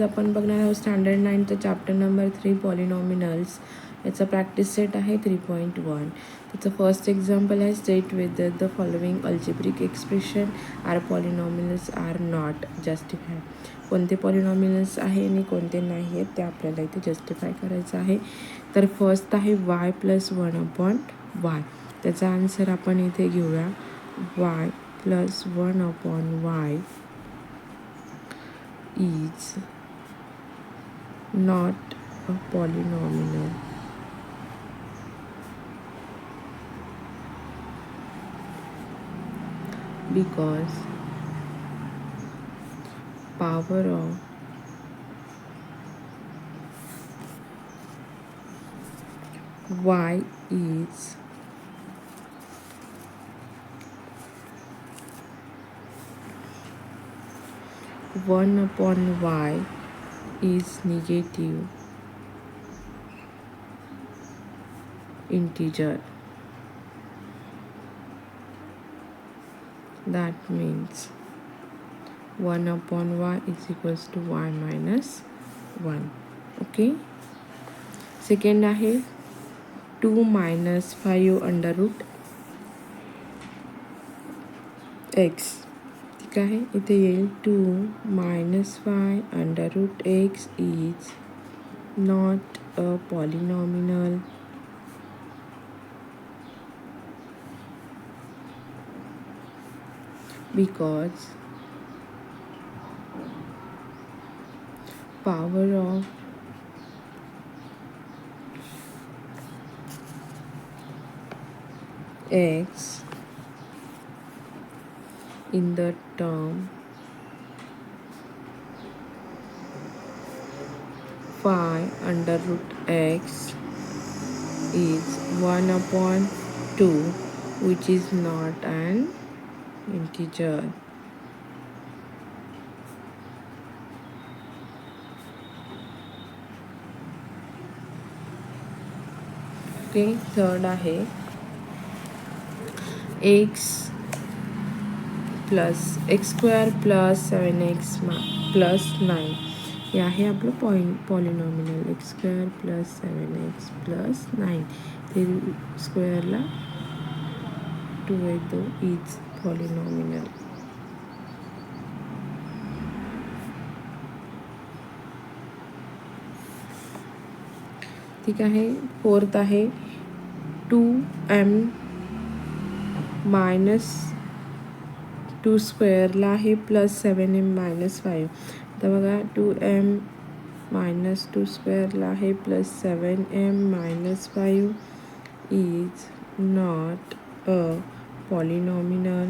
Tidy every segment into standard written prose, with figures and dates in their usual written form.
आपण बघणार आहोत स्टँडर्ड 9चं चॅप्टर नंबर 3 पॉलिनॉमिनल्स. याचा प्रॅक्टिस सेट आहे 3.1. त्याचं फर्स्ट एक्झाम्पल आहे state whether the following algebraic expression are polynomials or not justify. कोणते पॉलिनॉमिनल्स आहे आणि कोणते नाही आहेत ते आपल्याला इथे जस्टिफाय करायचं आहे. तर फर्स्ट आहे y + 1/y. त्याचा आन्सर आपण इथे घेऊया. y + 1/y is not a polynomial because power of y is one upon y is negative integer. That means 1 upon y is equals to y minus 1. Okay. Second आहे 2 minus 5 under root x. ठीक आहे. इथे येईल 2 minus 5 under root x is not a polynomial because power of x in the term 5 under root x is 1 upon 2, which is not an integer. Okay, third आहे x square plus 7x plus 9. हे आहे आपलं पॉलिनॉमिनल x square plus 7x plus 9. ते स्क्वेअरला 2 येतो is पॉलिनॉमिनल. ठीक आहे. Fourth आहे 2m minus 2 स्क्वेअरला आहे प्लस 7m minus 5. आता बघा 2m minus 2 स्क्वेअरला आहे plus 7m minus 5 is not a polynomial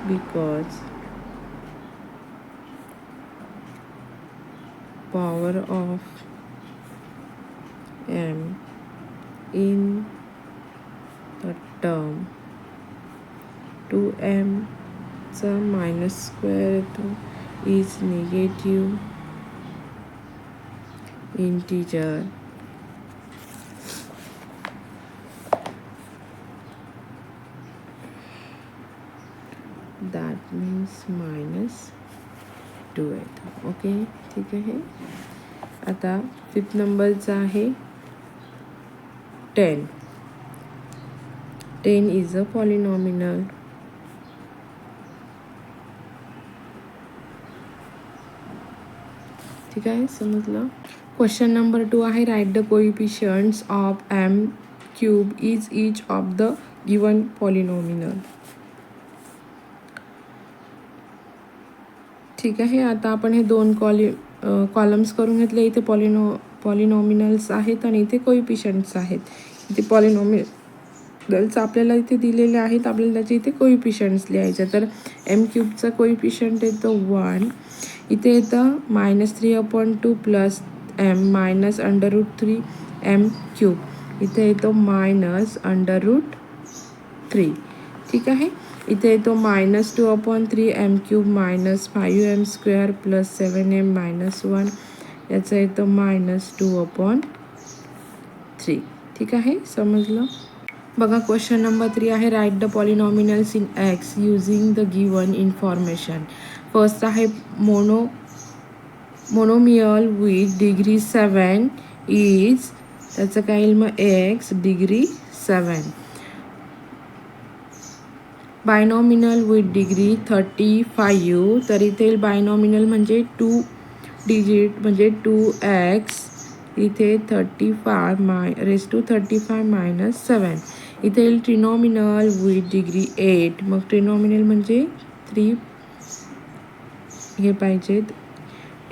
because power of m in the term 2m चा मायनस स्क्वेअर येतो is negative integer. That means -2 येतो. ओके, ठीक आहे. आता फिफ्थ नंबरचा आहे 10. 10 is a polynomial. ठीक आहे, समजलं. क्वेश्चन नंबर 2 आहे write the coefficients of m³ is each of the given polynomial. ठीक आहे. आता आपण हे दोन कॉलम्स करून घेतले. इथे पॉलिनॉमिनल्स आहेत आणि इथे कोइफिशियंट्स आहेत. इथे पॉलिनॉमिनल्स आपल्याला इथे दिलेले आहेत, आपल्याला त्याचे इथे कोइफिशियंट्स लिहायचे. तर m³ कोइफिशियंट येतो 1. इथे येतं -3/2 प्लस m मायनस √3 m³. इथे येतो -√3. ठीक आहे. इथे येतो -2/3 m³ minus 5m² plus 7m - 1. याचा येतो -2/3. ठीक आहे, समजलं. बघा क्वेश्चन नंबर 3 आहे write the polynomials in x using the given information. First आहे मोनोमियल विथ डिग्री 7 इज, त्याचं काय येईल मग x degree 7. Binomial with degree 35, तर इथे बायनॉमिनल म्हणजे 2 डिजिट म्हणजे 2x, इथे 35 - 7. इथे येईल ट्रिनॉमिनल विथ डिग्री 8, मग ट्रिनॉमिनल म्हणजे 3 हे पाहिजेत,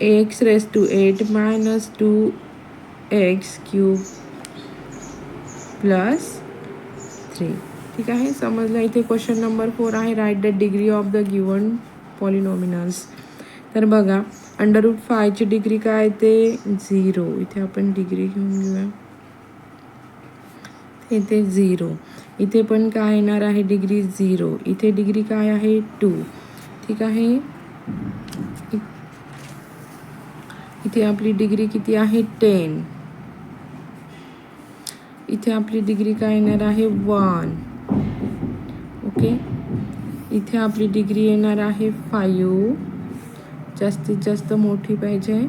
x⁻8 - 2x³ + 3. ठीक आहे, समजलं. इथे क्वेश्चन नंबर 4 आहे write the degree of the given polynomials. तर बघा √5 डिग्री काय ते 0, इथे आपण डिग्री घेऊन घेऊया, इथे 0, इथे पण काय येणार आहे डिग्री 0, इथे डिग्री काय आहे 2. ठीक आहे, इथे आपली डिग्री किती आहे 10, इथे आपली डिग्री काय येणार आहे 1. ओके, इथे आपली डिग्री येणार आहे 5, जास्तीत जास्त मोठी पाहिजे.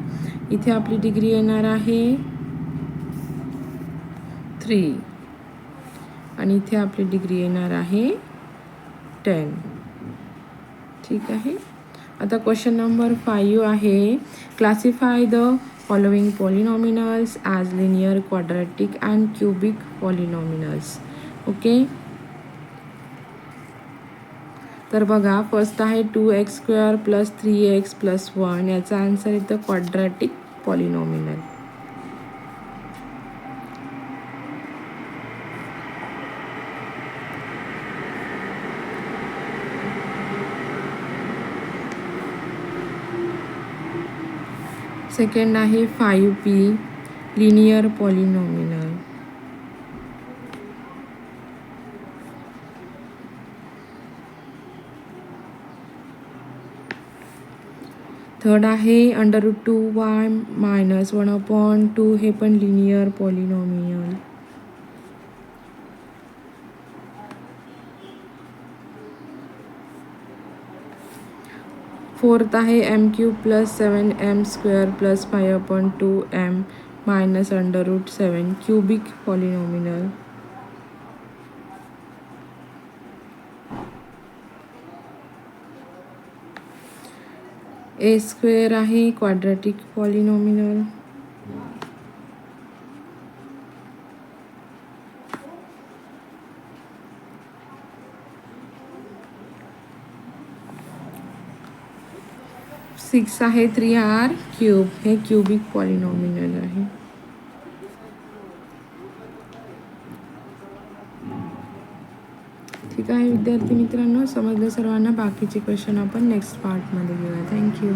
इथे आपली डिग्री येणार आहे 3 आणि इथे आपली डिग्री येणार आहे 10. ठीक आहे, आता क्वेश्चन नंबर 5 आहे classify the following polynomials as linear, quadratic and cubic polynomials. Okay, तर बघा फर्स्ट आहे 2x² + 3x + 1, याचा आन्सर येतं क्वाड्रॅटिक पॉलिनॉमिनल. सेकंड आहे 5p लिनियर पॉलिनॉमिनल. थर्ड आहे √2y - 1/2, हे पण लिनियर पॉलिनॉमिनल. फोर्थ आहे m³ + 7m² + 5/2m - √7 cubic पॉलिनॉमिनल. a² आहे क्वाड्रॅटिक पॉलिनॉमिनल. सिक्स आहे 3r³, हे क्युबिक पॉलिनॉमिनल आहे. ठीक आहे विद्यार्थी मित्रांनो, समजलं सर्वांना. बाकीचे क्वेश्चन आपण नेक्स्ट पार्टमध्ये घेऊया. थँक्यू.